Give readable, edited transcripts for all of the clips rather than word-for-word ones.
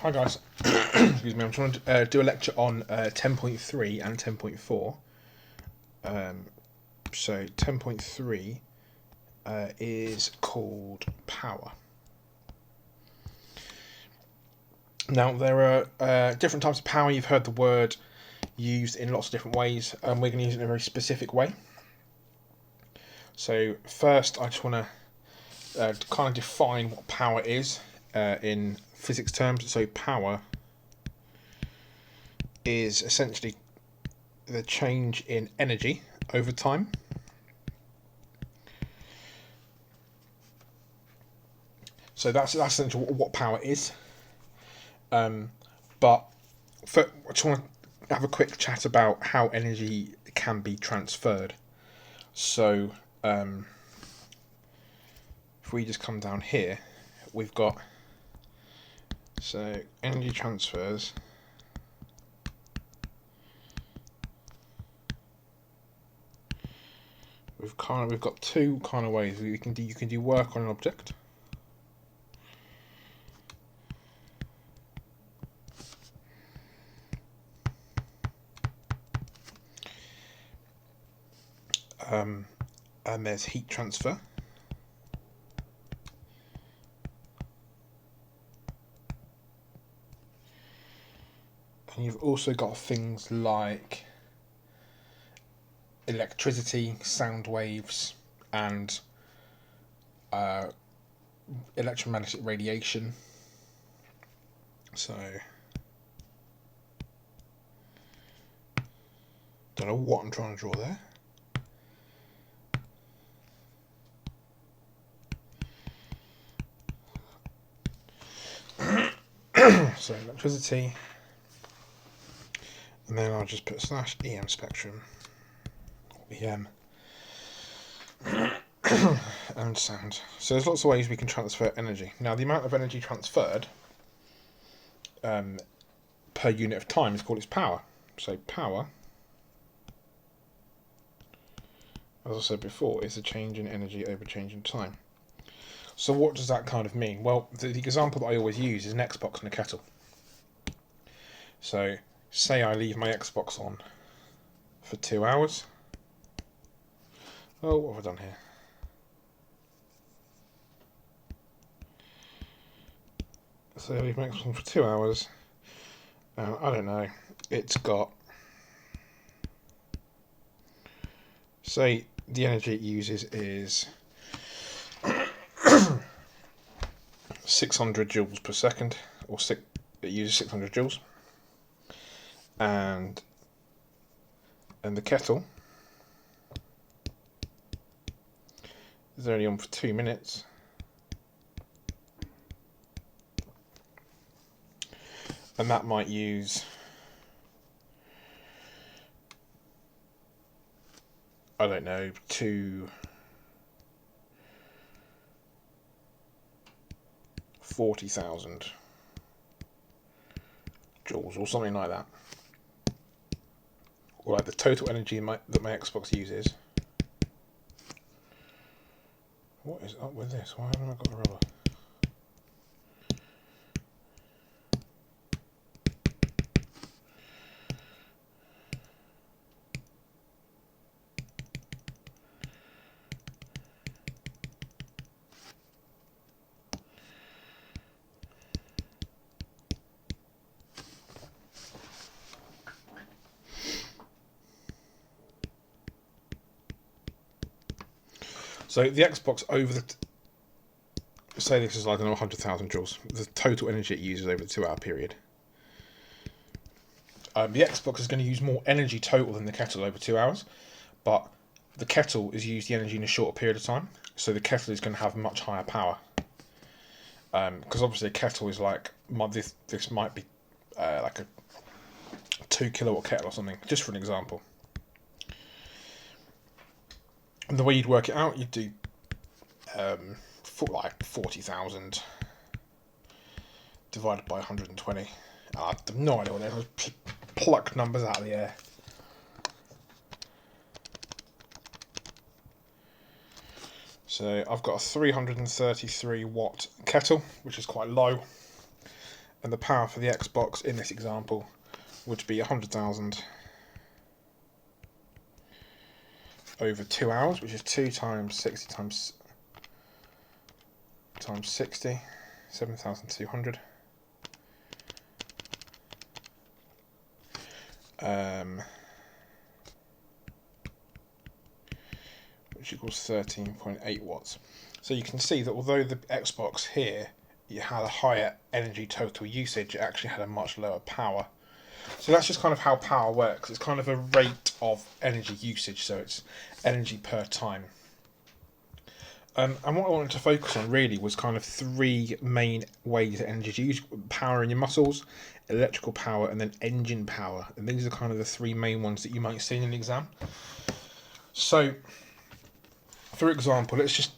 Hi guys, excuse me, I'm trying to do a lecture on 10.3 and 10.4. So 10.3 is called power. Now there are different types of power. You've heard the word used in lots of different ways, and we're going to use it in a very specific way. So first I just want to kind of define what power is in physics terms. So power is essentially the change in energy over time. So that's essentially what power is. But I just want to have a quick chat about how energy can be transferred. So if we just come down here, we've got energy transfers. We've got two kind of ways you can do work on an object. And there's heat transfer. And you've also got things like electricity, sound waves, and electromagnetic radiation. So, don't know what I'm trying to draw there. So electricity, and then I'll just put slash EM spectrum, EM, and sound. So there's lots of ways we can transfer energy. Now the amount of energy transferred per unit of time is called its power. So power, as I said before, is the change in energy over change in time. So what does that kind of mean? Well, the example that I always use is an Xbox and a kettle. So say I leave my Xbox on for 2 hours. Oh, what have I done here? So I leave my Xbox on for 2 hours. I don't know. It's got, say, the energy it uses is 600 joules per second, it uses 600 joules, and the kettle is only on for 2 minutes, and that might use, I don't know, 40,000 joules or something like that. Or like the total energy that my Xbox uses. What is up with this? Why haven't I got a rubber? So the Xbox say this is like 100,000 joules, the total energy it uses over the 2 hour period. The Xbox is going to use more energy total than the kettle over 2 hours, but the kettle is used the energy in a shorter period of time, so the kettle is going to have much higher power. Because obviously a kettle is like, this might be like a 2 kilowatt kettle or something, just for an example. And the way you'd work it out, you'd do like 40,000 divided by 120. I have no idea what they're. Just pluck numbers out of the air. So I've got a 333 watt kettle, which is quite low, And the power for the Xbox in this example would be 100,000 over 2 hours, which is 2 times 60 times 60, 7,200. Which equals 13.8 watts. So you can see that although the Xbox here you had a higher energy total usage, it actually had a much lower power. So that's just kind of how power works. It's kind of a rate of energy usage, so it's energy per time. And what I wanted to focus on really was kind of 3 main ways that energy is used: power in your muscles, electrical power, and then engine power. And these are kind of the 3 main ones that you might see in an exam. So, for example, let's just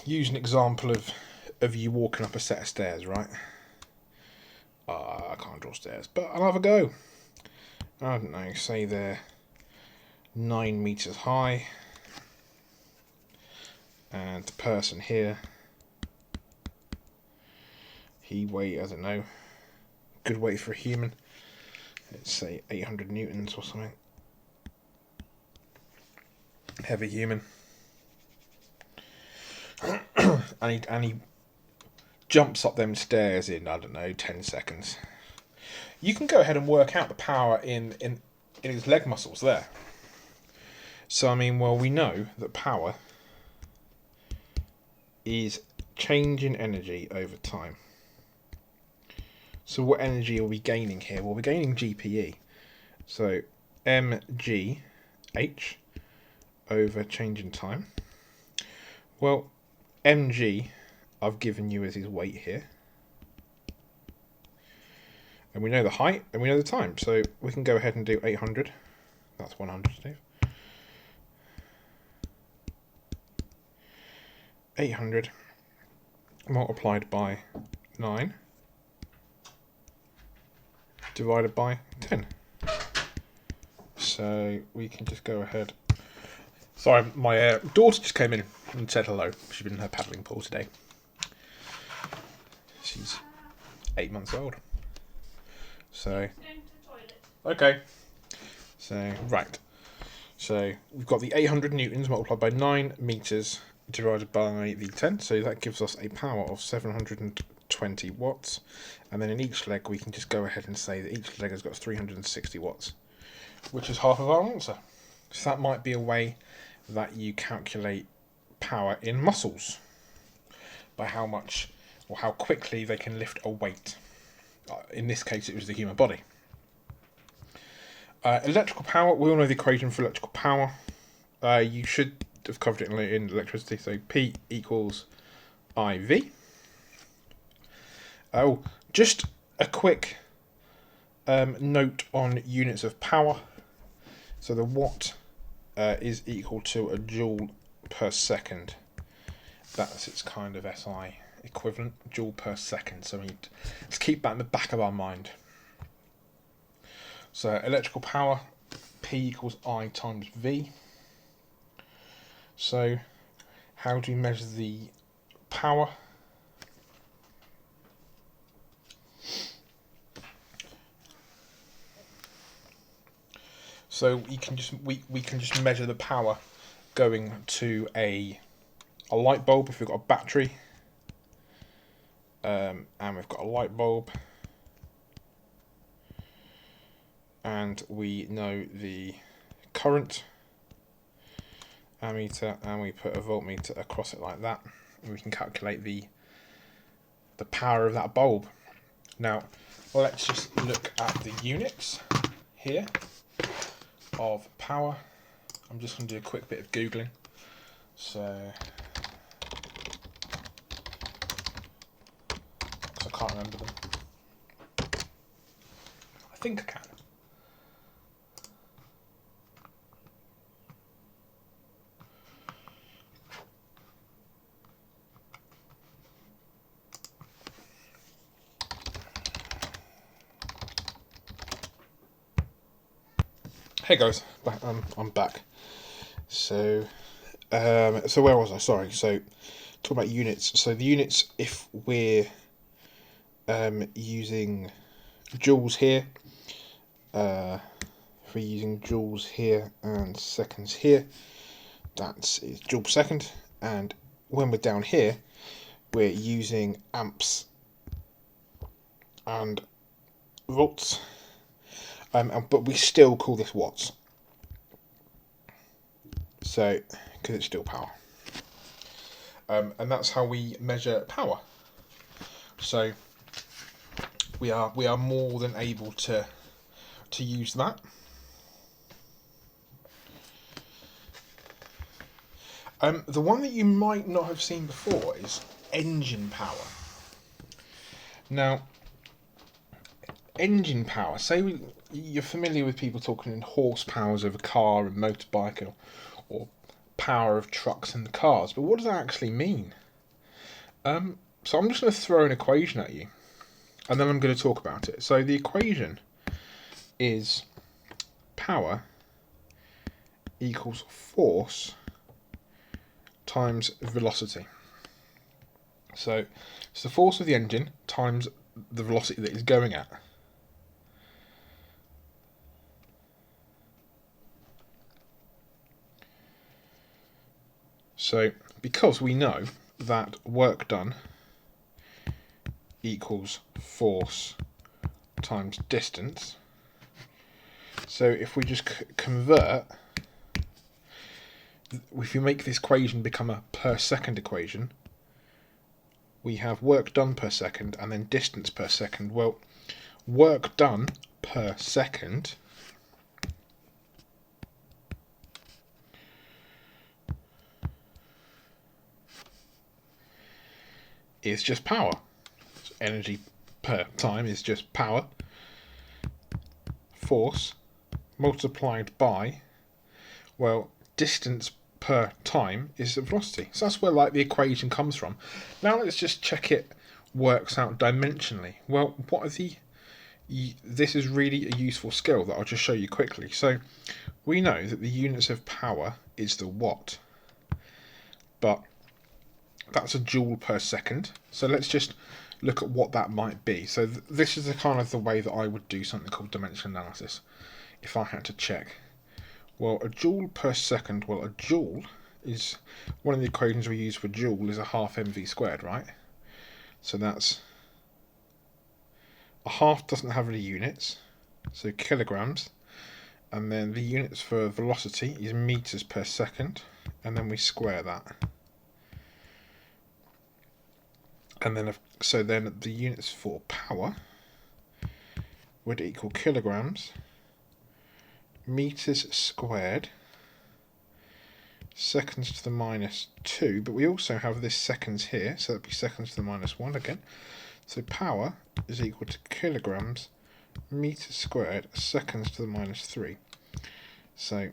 use an example of you walking up a set of stairs, right? I can't draw stairs, but I'll have a go. I don't know, say they're 9 meters high, and the person here, he weighed, I don't know, good weight for a human, let's say 800 newtons or something. Heavy human. and he jumps up them stairs in, I don't know, 10 seconds. You can go ahead and work out the power in his leg muscles there. So, I mean, well, we know that power is change in energy over time. So what energy are we gaining here? Well, we're gaining GPE. So mgh over change in time. Well, mg I've given you as his weight here. And we know the height and we know the time. So we can go ahead and do 800. That's 100, Steve. 800 multiplied by 9 divided by 10. So we can just go ahead. Sorry, my daughter just came in and said hello. She's been in her paddling pool today. She's 8 months old. So, okay. So, right. So, we've got the 800 newtons multiplied by 9 meters divided by the 10. So that gives us a power of 720 watts. And then in each leg, we can just go ahead and say that each leg has got 360 watts, which is half of our answer. So that might be a way that you calculate power in muscles by how much or how quickly they can lift a weight. In this case, it was the human body. Electrical power, we all know the equation for electrical power. You should have covered it in electricity, so P equals IV. Oh, just a quick note on units of power. So the watt is equal to a joule per second. That's its kind of SI equivalent, joule per second. So we need to keep that in the back of our mind. So electrical power, P equals I times V. So how do we measure the power? So we can just measure the power going to a light bulb if we've got a battery, and we've got a light bulb, and we know the current ammeter, and we put a voltmeter across it like that, and we can calculate the power of that bulb. Now let's just look at the units here of power. I'm just going to do a quick bit of Googling. So, I can't remember them. I think I can. Hey guys, I'm back. So where was I? Sorry. So talk about units. So the units, if we're using joules here, if we're using joules here and seconds here, that's joule per second. And when we're down here, we're using amps and volts, but we still call this watts. So, because it's still power. And that's how we measure power. So we are more than able to use that. The one that you might not have seen before is engine power. Now, engine power, say you're familiar with people talking in horsepowers of a car and motorbike, or power of trucks and cars, but what does that actually mean? So I'm just going to throw an equation at you, and then I'm going to talk about it. So the equation is power equals force times velocity. So it's the force of the engine times the velocity that it's going at. So because we know that work done equals force times distance, so if we just convert, if you make this equation become a per second equation, we have work done per second and then distance per second. Well, work done per second is just power. So energy per time is just power. Force multiplied by, well, distance per time is the velocity. So that's where like the equation comes from. Now let's just check it works out dimensionally. Well, what are this is really a useful skill that I'll just show you quickly. So we know that the units of power is the watt, but that's a joule per second. So let's just look at what that might be. So this is the kind of the way that I would do something called dimension analysis if I had to check. Well, a joule per second, well, a joule is, one of the equations we use for joule is a half mv squared, right? So that's, a half doesn't have any units, so kilograms, and then the units for velocity is meters per second, and then we square that. And then, so then the units for power would equal kilograms, meters squared, seconds to the minus 2, but we also have this seconds here, so that'd be seconds to the minus 1 again. So power is equal to kilograms, meters squared, seconds to the minus 3. So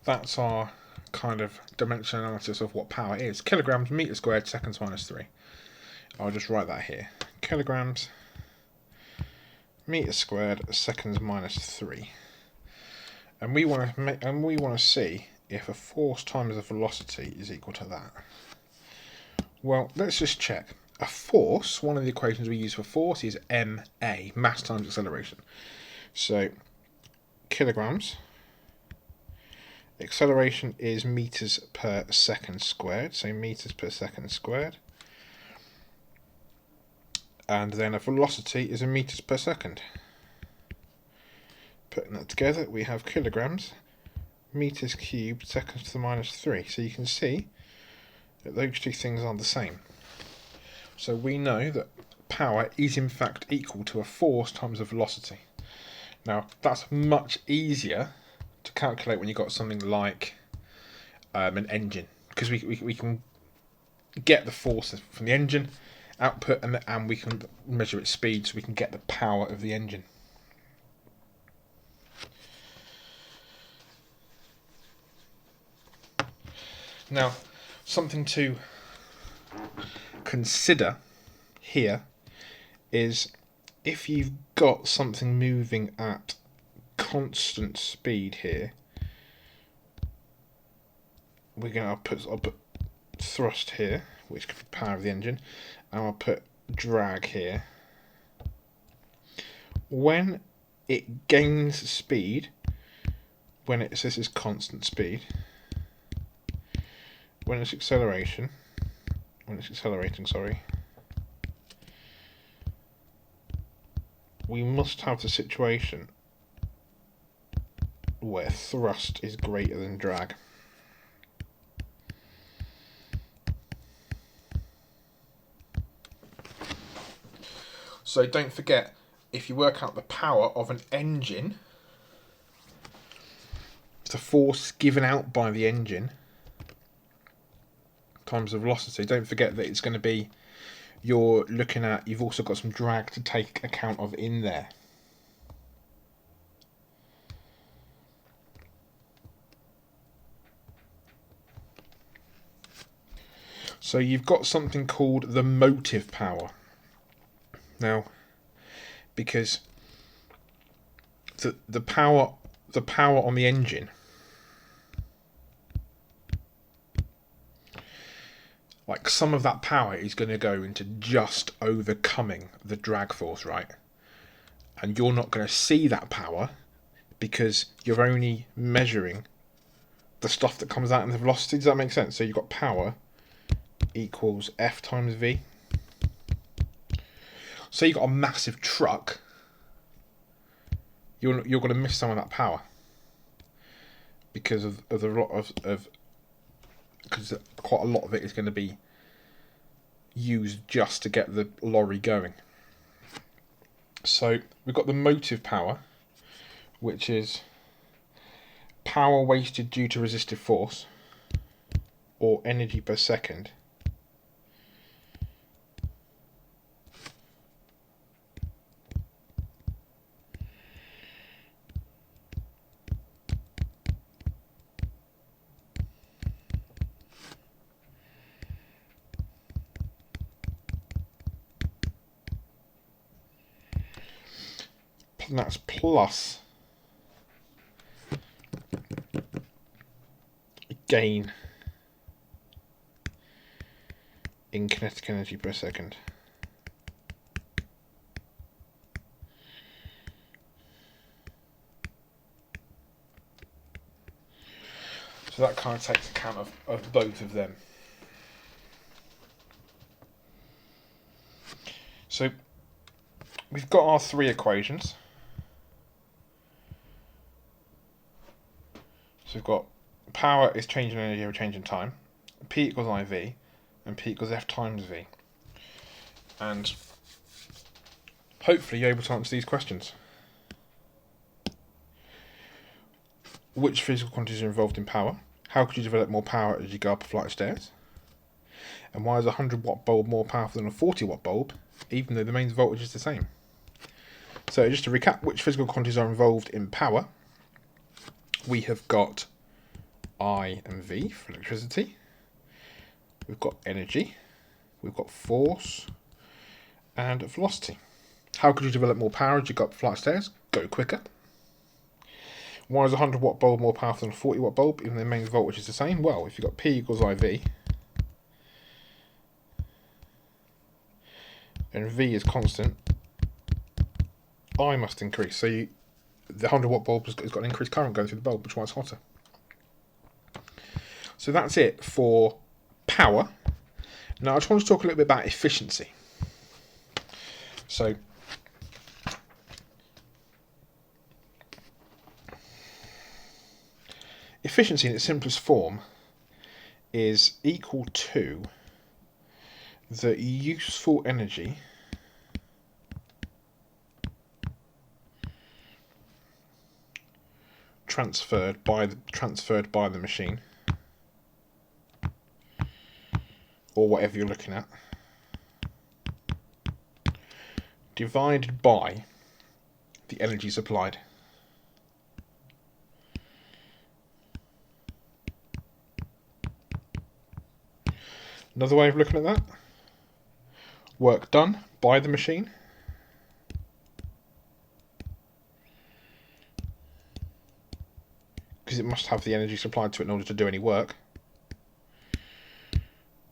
that's our kind of dimension analysis of what power is. Kilograms, meters squared, seconds minus 3. I'll just write that here. Kilograms, meters squared, seconds minus 3. And we want to see if a force times a velocity is equal to that. Well, let's just check. A force, one of the equations we use for force is ma, mass times acceleration. So kilograms, acceleration is meters per second squared, so meters per second squared. And then a velocity is a meters per second. Putting that together, we have kilograms, meters cubed, seconds to the minus 3. So you can see that those two things are the same. So we know that power is in fact equal to a force times a velocity. Now that's much easier to calculate when you've got something like an engine, because we can get the force from the engine output, and we can measure its speed, so we can get the power of the engine. Now, something to consider here is if you've got something moving at constant speed here, I'll put thrust here, which could be power of the engine, and I'll put drag here, when it gains speed, when it says it's constant speed, when it's accelerating, sorry, we must have the situation where thrust is greater than drag. So don't forget, if you work out the power of an engine, the force given out by the engine times the velocity, don't forget that it's going to be, you've also got some drag to take account of in there. So you've got something called the motive power. Now, because the power on the engine, like some of that power is going to go into just overcoming the drag force, right? And you're not going to see that power because you're only measuring the stuff that comes out in the velocity. Does that make sense? So you've got power equals F times V. So you've got a massive truck, you're going to miss some of that power because of the lot of because quite a lot of it is going to be used just to get the lorry going. So we've got the motive power, which is power wasted due to resistive force, or energy per second, and that's plus gain in kinetic energy per second. So that kind of takes account of both of them. So we've got our three equations. So we've got power is change in energy over change in time, P equals IV, and P equals F times V. And hopefully you're able to answer these questions. Which physical quantities are involved in power? How could you develop more power as you go up a flight of stairs? And why is a 100-watt bulb more powerful than a 40-watt bulb, even though the mains voltage is the same? So just to recap, which physical quantities are involved in power? We have got I and V for electricity. We've got energy. We've got force and velocity. How could you develop more power as you go up a flight of stairs? Go quicker. Why is a 100-watt bulb more powerful than a 40-watt bulb, even though the mains voltage is the same? Well, if you've got P equals IV, and V is constant, I must increase. So the 100-watt bulb has got an increased current going through the bulb, which is why it's hotter. So that's it for power. Now I just want to talk a little bit about efficiency. So efficiency in its simplest form is equal to the useful energy transferred by the machine, or whatever you're looking at, divided by the energy supplied. Another way of looking at that, work done by the machine because it must have the energy supplied to it in order to do any work,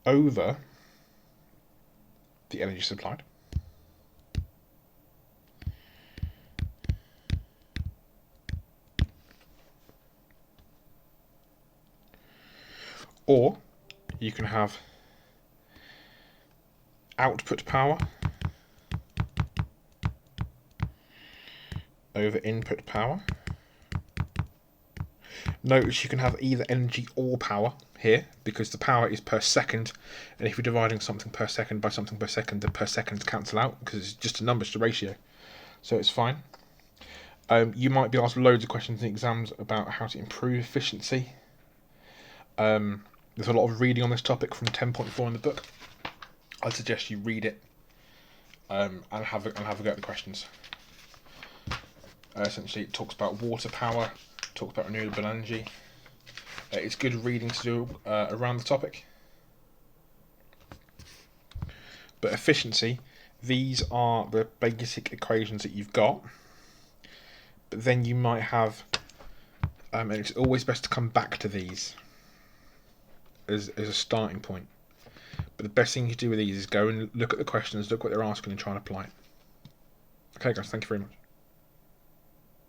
over the energy supplied. Or you can have output power over input power. Notice you can have either energy or power here, because the power is per second, and if you're dividing something per second by something per second, the per seconds cancel out, because it's just a number, it's a ratio. So it's fine. You might be asked loads of questions in exams about how to improve efficiency. There's a lot of reading on this topic from 10.4 in the book. I'd suggest you read it and have a go at the questions. Essentially, it talks about water power, talks about renewable energy. It's good reading to do around the topic. But efficiency, these are the basic equations that you've got. But then you might have, and it's always best to come back to these as a starting point. But the best thing you do with these is go and look at the questions, look what they're asking, and try and apply it. Okay, guys, thank you very much.